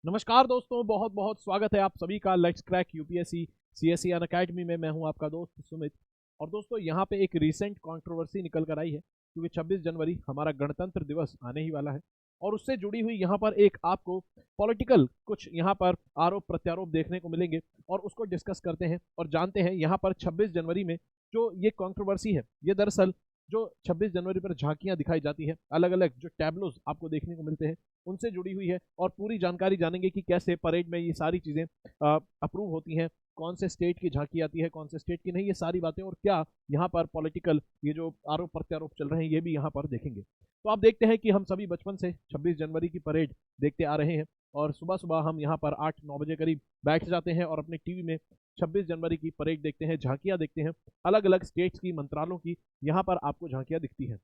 नमस्कार दोस्तों, बहुत बहुत स्वागत है आप सभी का let's crack UPSC CSE academy में। मैं हूं आपका दोस्त सुमित। और दोस्तों यहाँ पे एक रीसेंट कंट्रोवर्सी निकल कर आई है, क्योंकि 26 जनवरी हमारा गणतंत्र दिवस आने ही वाला है। और उससे जुड़ी हुई यहाँ पर एक आपको पॉलिटिकल कुछ यहाँ पर आरोप प्रत्यारोप देखने को मिलेंगे, और उसको डिस्कस करते हैं और जानते हैं यहाँ पर 26 जनवरी में जो ये कंट्रोवर्सी है, ये दरअसल जो 26 जनवरी पर झांकियां दिखाई जाती है, अलग अलग जो टैबलोज आपको देखने को मिलते हैं, उनसे जुड़ी हुई है। और पूरी जानकारी जानेंगे कि कैसे परेड में ये सारी चीज़ें अप्रूव होती हैं, कौन से स्टेट की झांकी आती है, कौन से स्टेट की नहीं, ये सारी बातें। और क्या यहाँ पर पॉलिटिकल ये जो आरोप प्रत्यारोप चल रहे हैं, ये भी यहाँ पर देखेंगे। तो आप देखते हैं कि हम सभी बचपन से 26 जनवरी की परेड देखते आ रहे हैं, और सुबह सुबह हम यहाँ पर 8-9 बजे करीब बैठ जाते हैं और अपने टीवी में 26 जनवरी की परेड देखते हैं, झांकियाँ देखते हैं। अलग अलग स्टेट्स की, मंत्रालयों की यहाँ पर आपको झांकियाँ दिखती हैं।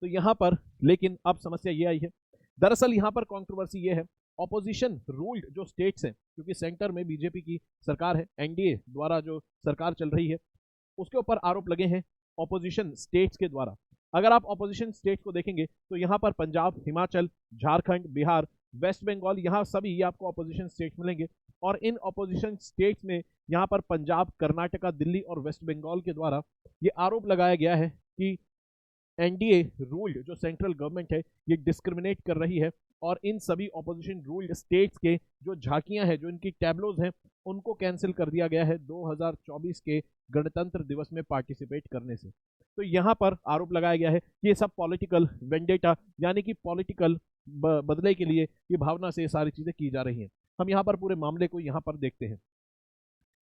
तो यहाँ पर लेकिन अब समस्या ये आई है, दरअसल यहाँ पर कंट्रोवर्सी ये है, ऑपोजिशन रूल्ड जो स्टेट्स हैं, क्योंकि सेंटर में बीजेपी की सरकार है, एनडीए द्वारा जो सरकार चल रही है, उसके ऊपर आरोप लगे हैं ऑपोजिशन स्टेट्स के द्वारा। अगर आप ऑपोजिशन स्टेट्स को देखेंगे तो यहाँ पर पंजाब, हिमाचल, झारखंड, बिहार, वेस्ट बंगाल, यहाँ सभी ये आपको ऑपोजिशन स्टेट्स मिलेंगे। और इन ऑपोजिशन स्टेट्स में यहाँ पर पंजाब, कर्नाटका, दिल्ली और वेस्ट बंगाल के द्वारा ये आरोप लगाया गया है कि एनडीए रूल्ड जो सेंट्रल गवर्नमेंट है, ये डिस्क्रिमिनेट कर रही है, और इन सभी ऑपोजिशन रूल्ड स्टेट्स के जो झांकियां हैं, जो इनकी टैबलोज हैं, उनको कैंसिल कर दिया गया है 2024 के गणतंत्र दिवस में पार्टिसिपेट करने से। तो यहाँ पर आरोप लगाया गया है कि ये सब पॉलिटिकल वेंडेटा, यानी कि पॉलिटिकल बदले के लिए ये भावना से ये सारी चीज़ें की जा रही हैं। हम यहाँ पर पूरे मामले को यहाँ पर देखते हैं।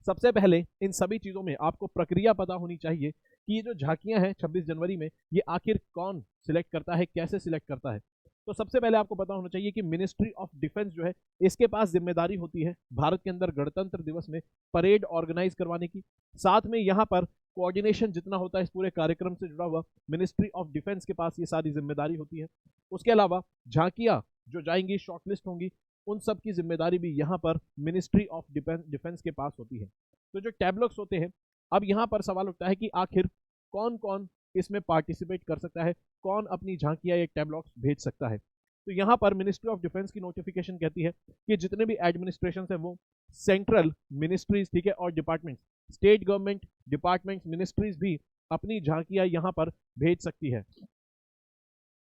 सबसे पहले इन सभी चीज़ों में आपको प्रक्रिया पता होनी चाहिए कि ये जो झांकियां हैं 26 जनवरी में, ये आखिर कौन सिलेक्ट करता है, कैसे सिलेक्ट करता है। तो सबसे पहले आपको पता होना चाहिए कि मिनिस्ट्री ऑफ डिफेंस जो है, इसके पास जिम्मेदारी होती है भारत के अंदर गणतंत्र दिवस में परेड ऑर्गेनाइज करवाने की। साथ में यहाँ पर कोऑर्डिनेशन जितना होता है इस पूरे कार्यक्रम से जुड़ा हुआ, मिनिस्ट्री ऑफ डिफेंस के पास ये सारी जिम्मेदारी होती है। उसके अलावा झांकियां जो जाएंगी, शॉर्टलिस्ट होंगी, उन सब की जिम्मेदारी भी यहाँ पर मिनिस्ट्री ऑफ डिफेंस के पास होती है। तो जो टैबलॉक्स होते हैं, अब यहाँ पर सवाल उठता है कि आखिर कौन कौन इसमें पार्टिसिपेट कर सकता है, कौन अपनी झांकियां या टैबलॉक्स भेज सकता है। तो यहाँ पर मिनिस्ट्री ऑफ डिफेंस की नोटिफिकेशन कहती है कि जितने भी एडमिनिस्ट्रेशन है वो सेंट्रल मिनिस्ट्रीज, ठीक है, और department, state government department, ministries भी अपनी झांकियां यहाँ पर भेज सकती है।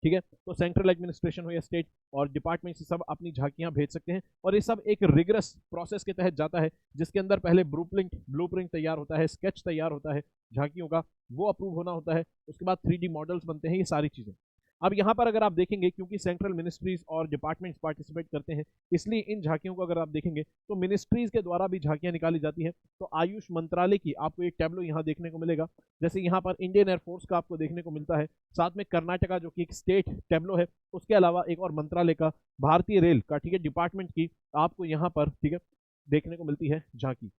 ठीक है, तो सेंट्रल एडमिनिस्ट्रेशन हो या स्टेट और डिपार्टमेंट से सब अपनी झांकियां भेज सकते हैं। और ये सब एक रिगरस प्रोसेस के तहत जाता है, जिसके अंदर पहले ब्लूप्रिंट तैयार होता है, स्केच तैयार होता है झांकियों का, वो अप्रूव होना होता है। उसके बाद 3D मॉडल्स बनते हैं, ये सारी चीज़ें। अब यहाँ पर अगर आप देखेंगे, क्योंकि सेंट्रल मिनिस्ट्रीज और डिपार्टमेंट्स पार्टिसिपेट करते हैं, इसलिए इन झांकियों को अगर आप देखेंगे तो मिनिस्ट्रीज के द्वारा भी झांकियां निकाली जाती है। तो आयुष मंत्रालय की आपको एक टैब्लो यहाँ देखने को मिलेगा, जैसे यहाँ पर इंडियन एयरफोर्स का आपको देखने को मिलता है, साथ में कर्नाटका जो कि एक स्टेट टैब्लो है, उसके अलावा एक और मंत्रालय का, भारतीय रेल का, ठीक है, डिपार्टमेंट की आपको यहाँ पर, ठीक है, देखने को मिलती है झांकी।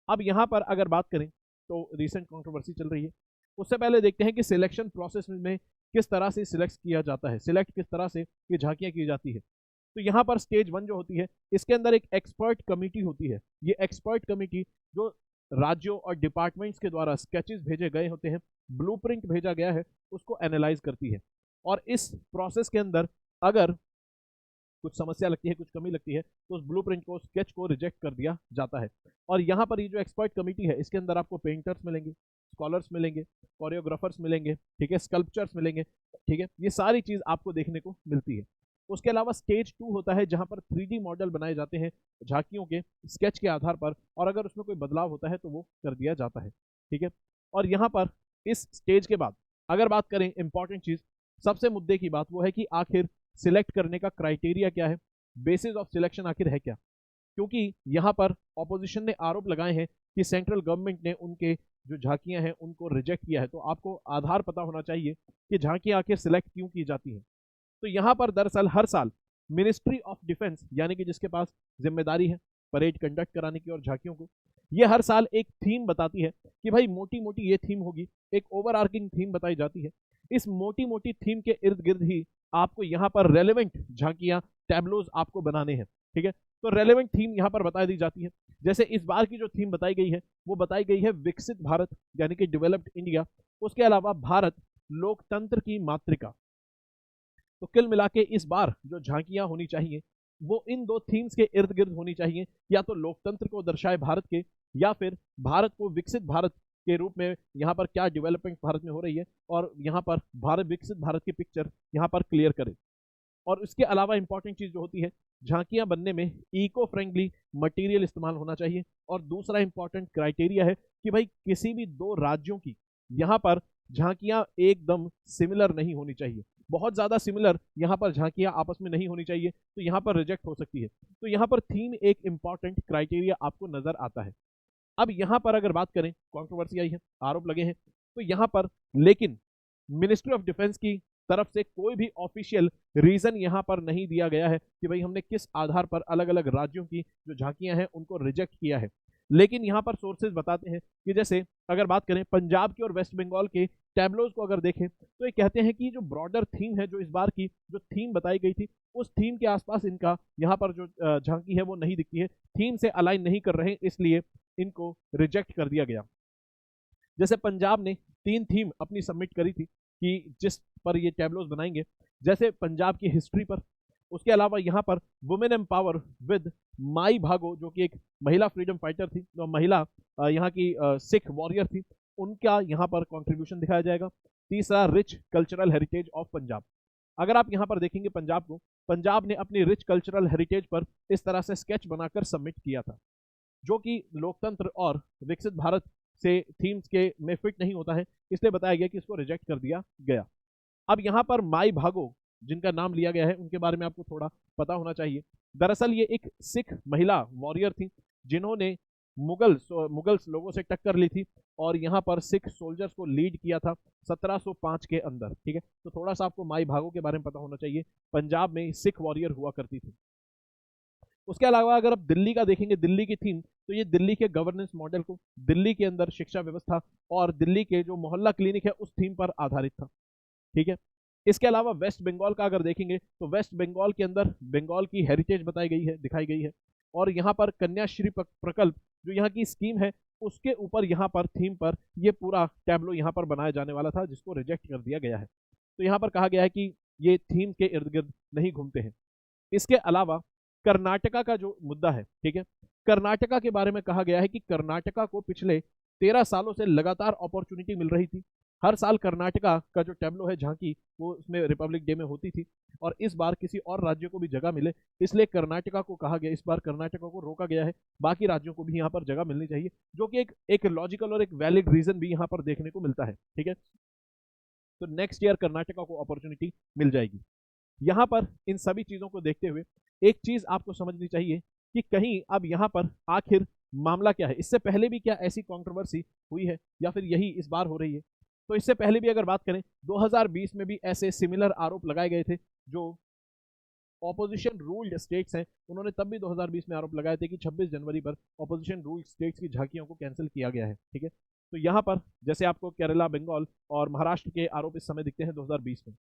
अब यहाँ पर अगर बात करें तो रिसेंट कंट्रोवर्सी चल रही है, उससे पहले देखते हैं कि सिलेक्शन प्रोसेस में किस तरह से सिलेक्ट किया जाता है, सिलेक्ट किस तरह से ये झांकियां की जाती है। तो यहाँ पर स्टेज 1 जो होती है, इसके अंदर एक एक्सपर्ट कमेटी होती है। ये एक्सपर्ट कमेटी जो राज्यों और डिपार्टमेंट्स के द्वारा स्केचेस भेजे गए होते हैं, ब्लूप्रिंट भेजा गया है, उसको एनालाइज करती है। और इस प्रोसेस के अंदर अगर कुछ समस्या लगती है, कुछ कमी लगती है, तो उस ब्लूप्रिंट को, स्केच को रिजेक्ट कर दिया जाता है। और यहाँ पर ये जो एक्सपर्ट कमेटी है, इसके अंदर आपको पेंटर्स मिलेंगे, स्कॉलर्स मिलेंगे, कोरियोग्राफर्स मिलेंगे, ठीक है, स्कल्पचर्स मिलेंगे, ठीक है, ये सारी चीज़ आपको देखने को मिलती है। उसके अलावा स्टेज 2 होता है, जहाँ पर 3D मॉडल बनाए जाते हैं झांकियों के स्केच के आधार पर, और अगर उसमें कोई बदलाव होता है तो वो कर दिया जाता है, ठीक है। और यहाँ पर इस स्टेज के बाद अगर बात करें, इंपॉर्टेंट चीज़, सबसे मुद्दे की बात वो है कि आखिर सिलेक्ट करने का क्राइटेरिया क्या है, बेसिस ऑफ सिलेक्शन आखिर है क्या। क्योंकि यहाँ पर ऑपोजिशन ने आरोप लगाए हैं कि सेंट्रल गवर्नमेंट ने उनके जो झांकियां हैं उनको रिजेक्ट किया है। तो आपको आधार पता होना चाहिए कि झांकियां आखिर सिलेक्ट क्यों की जाती हैं। तो यहाँ पर दरअसल हर साल मिनिस्ट्री ऑफ डिफेंस, यानी कि जिसके पास जिम्मेदारी है परेड कंडक्ट कराने की और झांकियों को, ये हर साल एक थीम बताती है कि भाई मोटी मोटी ये थीम होगी, एक ओवर आर्किंग थीम बताई जाती है। इस मोटी मोटी थीम के इर्द गिर्द ही आपको यहाँ पर रेलेवेंट झांकियां, टैबलोज आपको बनाने हैं, ठीक है। तो रेलेवेंट थीम यहाँ पर बता दी जाती है। जैसे इस बार की जो थीम बताई गई है, वो बताई गई है विकसित भारत, यानी कि डेवलप्ड इंडिया। उसके अलावा भारत लोकतंत्र की मातृका। तो कुल मिला के इस बार जो झांकियां होनी चाहिए, वो इन दो थीम्स के इर्द गिर्द होनी चाहिए, या तो लोकतंत्र को दर्शाए भारत के, या फिर भारत को विकसित भारत के रूप में यहाँ पर क्या डेवलपमेंट भारत में हो रही है, और यहाँ पर भारत विकसित भारत की पिक्चर यहाँ पर क्लियर करे। और इसके अलावा इंपॉर्टेंट चीज जो होती है, झांकियां बनने में इको फ्रेंडली मटेरियल इस्तेमाल होना चाहिए। और दूसरा इंपॉर्टेंट क्राइटेरिया है कि भाई किसी भी दो राज्यों की यहाँ पर झांकियां एकदम सिमिलर नहीं होनी चाहिए। बहुत ज्यादा सिमिलर यहाँ पर झांकियां आपस में नहीं होनी चाहिए, तो यहाँ पर रिजेक्ट हो सकती है। तो यहाँ पर थीम एक इंपॉर्टेंट क्राइटेरिया आपको नजर आता है। अब यहाँ पर अगर बात करें, कंट्रोवर्सी आई है, आरोप लगे हैं, तो यहाँ पर लेकिन मिनिस्ट्री ऑफ डिफेंस की तरफ से कोई भी ऑफिशियल रीजन यहाँ पर नहीं दिया गया है कि भाई हमने किस आधार पर अलग अलग राज्यों की जो झांकियां हैं उनको रिजेक्ट किया है। लेकिन यहाँ पर सोर्सेज बताते हैं कि जैसे अगर बात करें पंजाब के और वेस्ट बंगाल के टैबलोज को अगर देखें, तो ये कहते हैं कि जो ब्रॉडर थीम है, जो इस बार की जो थीम बताई गई थी, उस थीम के आसपास इनका यहाँ पर जो झांकी है वो नहीं दिखती है, थीम से अलाइन नहीं कर रहे हैं, इसलिए इनको रिजेक्ट कर दिया गया। जैसे पंजाब ने 3 थीम अपनी सबमिट करी थी कि जिस पर ये टैबलोज बनाएंगे, जैसे पंजाब की हिस्ट्री पर, उसके अलावा यहाँ पर वुमेन एम्पावर विद माई भागो, जो कि एक महिला फ्रीडम फाइटर थी, तो महिला यहाँ की सिख वॉरियर थी, उनका यहाँ पर कंट्रीब्यूशन दिखाया जाएगा। तीसरा, rich cultural heritage of Punjab. अगर आप यहाँ पर देखेंगे पंजाब को, पंजाब ने अपनी रिच कल्चरल हेरिटेज पर इस तरह से स्केच बनाकर सबमिट किया था, जो कि लोकतंत्र और विकसित भारत से थीम्स के में फिट नहीं होता है, इसलिए बताया गया कि इसको रिजेक्ट कर दिया गया। अब यहाँ पर माई भागो जिनका नाम लिया गया है, उनके बारे में आपको थोड़ा पता होना चाहिए। दरअसल ये एक सिख महिला वॉरियर थी, जिन्होंने मुगल्स लोगों से टक्कर ली थी और यहाँ पर सिख सोल्जर्स को लीड किया था 1705 के अंदर। ठीक है, तो थोड़ा सा आपको माई भागो के बारे में पता होना चाहिए। पंजाब में सिख वॉरियर हुआ करती थी। उसके अलावा अगर आप दिल्ली का देखेंगे, दिल्ली की थीम, तो ये दिल्ली के गवर्नेंस मॉडल को, दिल्ली के अंदर शिक्षा व्यवस्था और दिल्ली के जो मोहल्ला क्लिनिक है उस थीम पर आधारित था। ठीक है, इसके अलावा वेस्ट बंगाल का अगर देखेंगे, तो वेस्ट बंगाल के अंदर बंगाल की हेरिटेज बताई गई है, दिखाई गई है। और यहाँ पर कन्याश्री प्रकल्प जो यहाँ की स्कीम है, उसके ऊपर यहाँ पर थीम पर ये पूरा टैबलो यहाँ पर बनाया जाने वाला था, जिसको रिजेक्ट कर दिया गया है। तो यहाँ पर कहा गया है कि ये थीम के इर्द गिर्द नहीं घूमते हैं। इसके अलावा कर्नाटका का जो मुद्दा है, ठीक है, कर्नाटका के बारे में कहा गया है कि कर्नाटका को पिछले 13 सालों से लगातार अपॉर्चुनिटी मिल रही थी। हर साल कर्नाटका का जो टैबलो है, झांकी, वो उसमें रिपब्लिक डे में होती थी, और इस बार किसी और राज्य को भी जगह मिले, इसलिए कर्नाटका को कहा गया, इस बार कर्नाटका को रोका गया है, बाकी राज्यों को भी यहाँ पर जगह मिलनी चाहिए, जो कि एक लॉजिकल और एक वैलिड रीजन भी यहाँ पर देखने को मिलता है। ठीक है, तो नेक्स्ट ईयर कर्नाटका को अपॉर्चुनिटी मिल जाएगी। यहाँ पर इन सभी चीजों को देखते हुए एक चीज आपको समझनी चाहिए कि कहीं अब यहाँ पर आखिर मामला क्या है। इससे पहले भी क्या ऐसी कंट्रोवर्सी हुई है, या फिर यही इस बार हो रही है? तो इससे पहले भी अगर बात करें, 2020 में भी ऐसे सिमिलर आरोप लगाए गए थे। जो ऑपोजिशन रूल्ड स्टेट्स हैं, उन्होंने तब भी 2020 में आरोप लगाए थे कि 26 जनवरी पर ऑपोजिशन रूल्ड स्टेट्स की झांकियों को कैंसिल किया गया है। ठीक है, तो यहाँ पर जैसे आपको केरला, बंगाल और महाराष्ट्र के आरोप इस समय दिखते हैं 2020 में।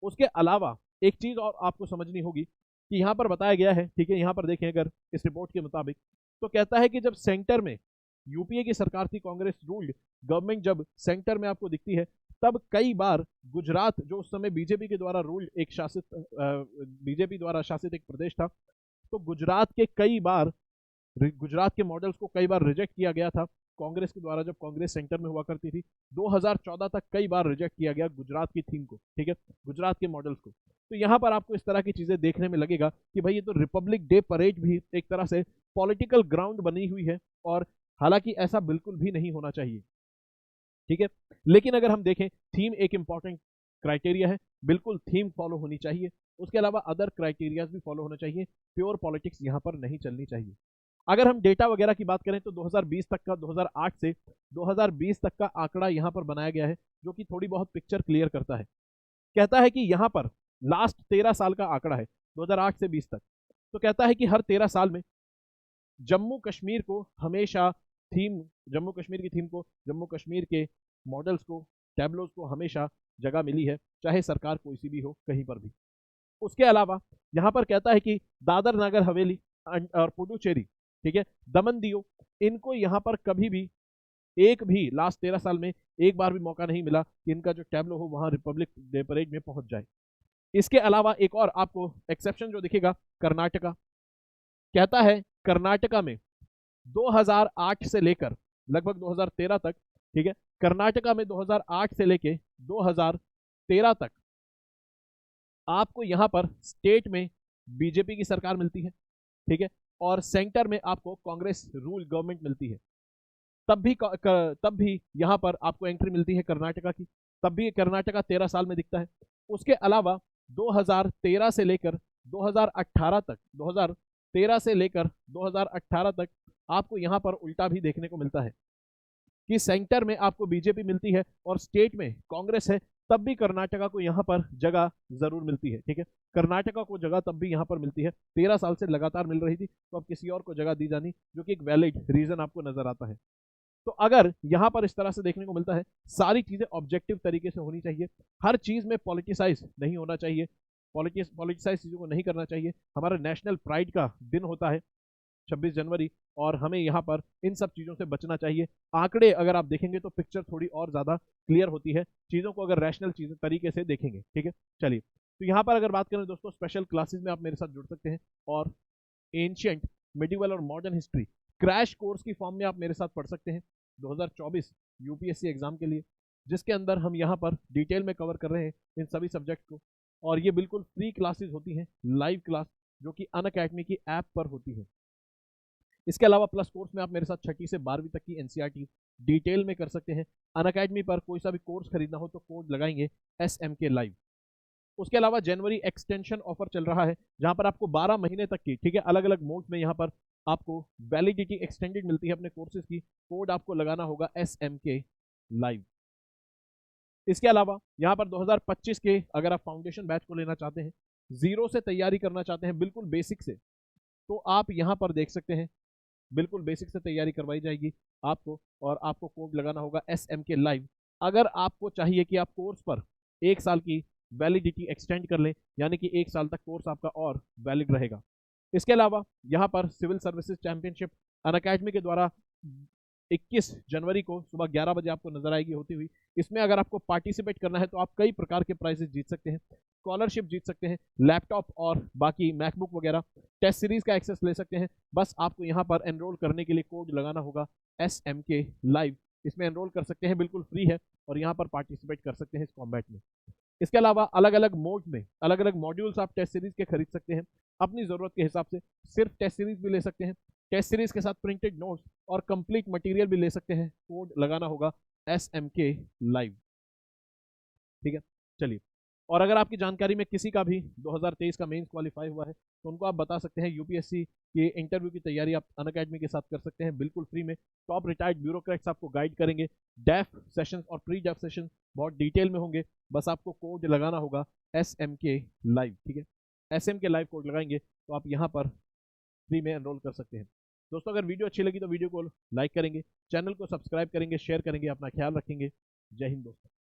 उसके अलावा एक चीज और आपको समझनी होगी कि यहाँ पर बताया गया है, ठीक है, यहाँ पर देखें अगर इस रिपोर्ट के मुताबिक, तो कहता है कि जब सेंटर में यूपीए की सरकार थी, कांग्रेस रूल्ड गवर्नमेंट जब सेंटर में आपको दिखती है, तब कई बार गुजरात, जो उस समय बीजेपी के द्वारा रूल्ड एक शासित बीजेपी द्वारा शासित एक प्रदेश था, तो गुजरात के कई बार, गुजरात के मॉडल्स को कई बार रिजेक्ट किया गया था कांग्रेस के द्वारा, जब कांग्रेस सेंटर में हुआ करती थी। 2014 तक कई बार रिजेक्ट किया गया गुजरात की थीम को, ठीक है, गुजरात के मॉडल्स को। तो यहाँ पर आपको इस तरह की चीजें देखने में लगेगा कि भाई ये तो रिपब्लिक डे परेड भी एक तरह से पॉलिटिकल ग्राउंड बनी हुई है, और हालांकि ऐसा बिल्कुल भी नहीं होना चाहिए। ठीक है, लेकिन अगर हम देखें, थीम एक इंपॉर्टेंट क्राइटेरिया है, बिल्कुल थीम फॉलो होनी चाहिए। उसके अलावा अदर क्राइटेरियाज भी फॉलो होना चाहिए, प्योर पॉलिटिक्स यहाँ पर नहीं चलनी चाहिए। अगर हम डेटा वगैरह की बात करें, तो 2020 तक का, 2008 से 2020 तक का आंकड़ा यहाँ पर बनाया गया है, जो कि थोड़ी बहुत पिक्चर क्लियर करता है। कहता है कि यहाँ पर लास्ट 13 साल का आंकड़ा है, 2008 से 20 तक। तो कहता है कि हर 13 साल में जम्मू कश्मीर को हमेशा थीम, जम्मू कश्मीर की थीम को, जम्मू कश्मीर के मॉडल्स को, टैबलोज को हमेशा जगह मिली है, चाहे सरकार कोई सी भी हो, कहीं पर भी। उसके अलावा यहाँ पर कहता है कि दादर नगर हवेली और पुडुचेरी, ठीक है, दमन दियो, इनको यहाँ पर कभी भी, एक भी लास्ट 13 साल में एक बार भी मौका नहीं मिला कि इनका जो टैबलो हो वहां रिपब्लिक डे परेड में पहुंच जाए। इसके अलावा एक और आपको एक्सेप्शन जो दिखेगा, कर्नाटका कहता है कर्नाटका में 2008 से लेकर लगभग 2013 तक, ठीक है, कर्नाटका में 2008 से लेकर 2013 तक आपको यहां पर स्टेट में बीजेपी की सरकार मिलती है, ठीक है, और सेंटर में आपको कांग्रेस रूल गवर्नमेंट मिलती है। तब भी यहां पर आपको एंट्री मिलती है कर्नाटका की, तब भी कर्नाटका 13 साल में दिखता है। उसके अलावा 2013 से लेकर 2018 तक, 2013 से लेकर 2018 तक आपको यहां पर उल्टा भी देखने को मिलता है कि सेंटर में आपको बीजेपी मिलती है और स्टेट में कांग्रेस है, तब भी कर्नाटका को यहां पर जगह जरूर मिलती है, ठीक है। कर्नाटका को जगह तब भी यहां पर मिलती है, 13 साल से लगातार मिल रही थी, तो अब किसी और को जगह दी जानी, जो कि एक वैलिड रीजन आपको नजर आता है। तो अगर यहां पर इस तरह से देखने को मिलता है, सारी चीजें ऑब्जेक्टिव तरीके से होनी चाहिए, हर चीज में पॉलिटिसाइज नहीं होना चाहिए, पॉलिटिसाइज चीजों को नहीं करना चाहिए। हमारा नेशनल प्राइड का दिन होता है 26 जनवरी, और हमें यहाँ पर इन सब चीज़ों से बचना चाहिए। आंकड़े अगर आप देखेंगे तो पिक्चर थोड़ी और ज़्यादा क्लियर होती है, चीज़ों को अगर रैशनल चीज़ तरीके से देखेंगे, ठीक है। चलिए, तो यहाँ पर अगर बात करें दोस्तों, स्पेशल क्लासेस में आप मेरे साथ जुड़ सकते हैं और एंशियंट, मिडिवल और मॉडर्न हिस्ट्री क्रैश कोर्स की फॉर्म में आप मेरे साथ पढ़ सकते हैं 2024 यूपीएससी एग्जाम के लिए, जिसके अंदर हम यहाँ पर डिटेल में कवर कर रहे हैं इन सभी सब्जेक्ट को। और ये बिल्कुल फ्री क्लासेस होती हैं, लाइव क्लास, जो कि अनअकैडमी की ऐप पर होती है। इसके अलावा प्लस कोर्स में आप मेरे साथ 6ठी से 12वीं तक की एनसीईआरटी डिटेल में कर सकते हैं। अनअकैडमी पर कोई सा भी कोर्स खरीदना हो तो कोड लगाएंगे SMK लाइव। उसके अलावा जनवरी एक्सटेंशन ऑफर चल रहा है, जहां पर आपको 12 महीने तक की, ठीक है, अलग अलग मोड में यहाँ पर आपको वैलिडिटी एक्सटेंडेड मिलती है अपने कोर्सेज की। कोड आपको लगाना होगा SMK लाइव। इसके अलावा यहाँ पर 2025 के अगर आप फाउंडेशन बैच को लेना चाहते हैं, जीरो से तैयारी करना चाहते हैं, बिल्कुल बेसिक से, तो आप यहाँ पर देख सकते हैं, बिल्कुल बेसिक से तैयारी करवाई जाएगी आपको, और आपको कोड लगाना होगा SMK लाइव। अगर आपको चाहिए कि आप कोर्स पर 1 साल की वैलिडिटी एक्सटेंड कर लें, यानी कि 1 साल तक कोर्स आपका और वैलिड रहेगा। इसके अलावा यहाँ पर सिविल सर्विसेज चैंपियनशिप अनअकैडमी के द्वारा 21 जनवरी को सुबह 11 बजे आपको नजर आएगी होती हुई। इसमें अगर आपको पार्टिसिपेट करना है तो आप कई प्रकार के प्राइजेस जीत सकते हैं, स्कॉलरशिप जीत सकते हैं, लैपटॉप और बाकी मैकबुक वगैरह, टेस्ट सीरीज का एक्सेस ले सकते हैं। बस आपको यहाँ पर एनरोल करने के लिए कोड लगाना होगा SMK लाइव। इसमें एनरोल कर सकते हैं, बिल्कुल फ्री है, और यहाँ पर पार्टिसिपेट कर सकते हैं इस कॉम्बैट में। इसके अलावा अलग अलग मोड में अलग अलग मॉड्यूल्स आप टेस्ट सीरीज के खरीद सकते हैं अपनी ज़रूरत के हिसाब से। सिर्फ टेस्ट सीरीज भी ले सकते हैं, टेस्ट सीरीज के साथ प्रिंटेड नोट्स और कंप्लीट मटेरियल भी ले सकते हैं। कोड लगाना होगा SMK लाइव, ठीक है। चलिए, और अगर आपकी जानकारी में किसी का भी 2023 का मेंस क्वालिफाई हुआ है तो उनको आप बता सकते हैं यूपीएससी के इंटरव्यू की तैयारी आप अनअकैडमी के साथ कर सकते हैं, बिल्कुल फ्री में। टॉप रिटायर्ड ब्यूरोक्रेट्स आपको गाइड करेंगे, डेफ सेशंस और प्री डेफ सेशंस बहुत डिटेल में होंगे। बस आपको कोड लगाना होगा SMK लाइव, ठीक है। SMK लाइव कोड लगाएंगे तो आप यहाँ पर फ्री में एनरोल कर सकते हैं। दोस्तों, अगर वीडियो अच्छी लगी तो वीडियो को लाइक करेंगे, चैनल को सब्सक्राइब करेंगे, शेयर करेंगे, अपना ख्याल रखेंगे। जय हिंद दोस्तों।